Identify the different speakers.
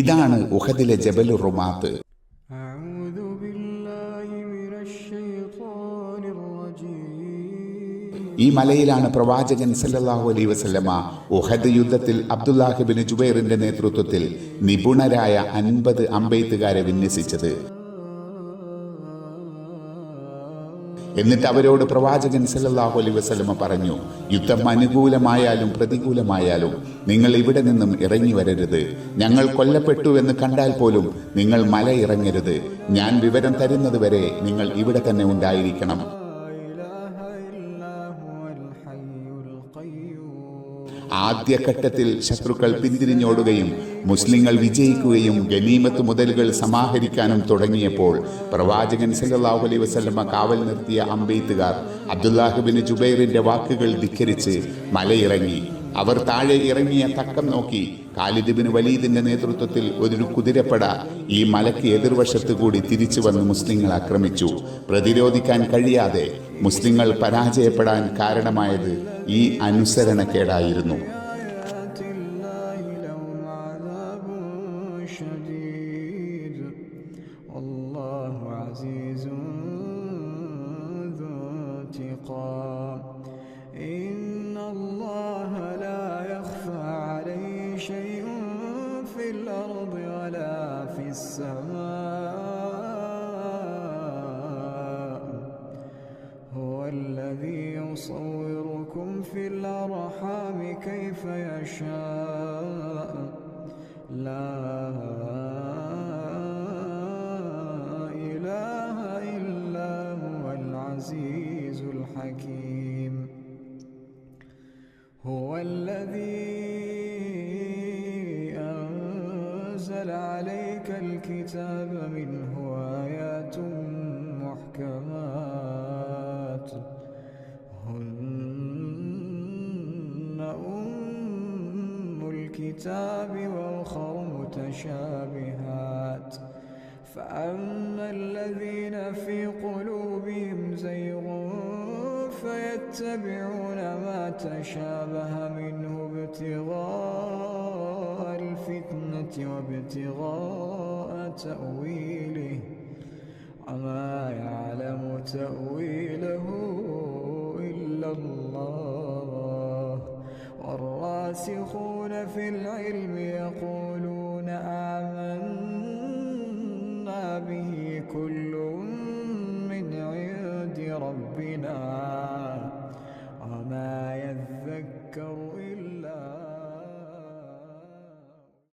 Speaker 1: ഇതാണ് ഉഹദിലെ ജബലുർ റുമാത്ത്. ഈ മലയിലാണ് പ്രവാചകൻ സല്ലല്ലാഹു അലൈഹി വസല്ലമ ഉഹദ് യുദ്ധത്തിൽ അബ്ദുല്ലാഹ് ഇബ്നു ജുബൈറിന്റെ നേതൃത്വത്തിൽ നിപുണരായ 50 അമ്പെയ്ത്തുകാരെ വിന്യസിച്ചത്. എന്നിട്ട് അവരോട് പ്രവാചകൻ സല്ലല്ലാഹു അലൈഹി വസല്ലമ പറഞ്ഞു, യുദ്ധം അനുകൂലമായാലും പ്രതികൂലമായാലും നിങ്ങൾ ഇവിടെ നിന്നും ഇറങ്ങി വരരുത്. ഞങ്ങൾ കൊല്ലപ്പെട്ടു എന്ന് കണ്ടാൽ പോലും നിങ്ങൾ മല ഇറങ്ങരുത്. ഞാൻ വിവരം തരുന്നതുവരെ നിങ്ങൾ ഇവിടെ തന്നെ ഉണ്ടായിരിക്കണം. ആദ്യഘട്ടത്തിൽ ശത്രുക്കൾ പിന്തിരിഞ്ഞോടുകയും മുസ്ലിങ്ങൾ വിജയിക്കുകയും ഗനീമത്ത് മുതലുകൾ സമാഹരിക്കാനും തുടങ്ങിയപ്പോൾ പ്രവാചകൻ സല്ലല്ലാഹു അലൈഹി വസല്ലമ കാവൽ നിർത്തിയ അമ്പെയ്ത്തുകാർ അബ്ദുല്ലാഹ് ഇബ്നു ജുബൈറിന്റെ വാക്കുകൾ ധിക്കരിച്ച് മലയിറങ്ങി. അവർ താഴെ ഇറങ്ങിയ തക്കം നോക്കി ഖാലിദ് ഇബ്നു വലീദിന്റെ നേതൃത്വത്തിൽ ഒരു കുതിരപ്പട ഈ മലയ്ക്ക് എതിർവശത്ത് കൂടി തിരിച്ചു വന്ന് മുസ്ലിങ്ങൾ ആക്രമിച്ചു. പ്രതിരോധിക്കാൻ കഴിയാതെ മുസ്ലിങ്ങൾ പരാജയപ്പെടാൻ കാരണമായത് ഈ അനുസരണക്കേടായിരുന്നു.
Speaker 2: شيء في الأرض ولا في السماء هو الذي يصوركم في الأرحام كيف يشاء لا إله إلا هو العزيز الحكيم هو الذي أنزل عليك الكتاب منه آيات محكمات هن أم الكتاب وأخر متشابهات فأما الذين في قلوبهم زيغ فيتبعون ما تشابه منه ابتغاء الفتنة وابتغاء تأويله وما يعلم تأويله إلا الله والراسخون في العلم يقولون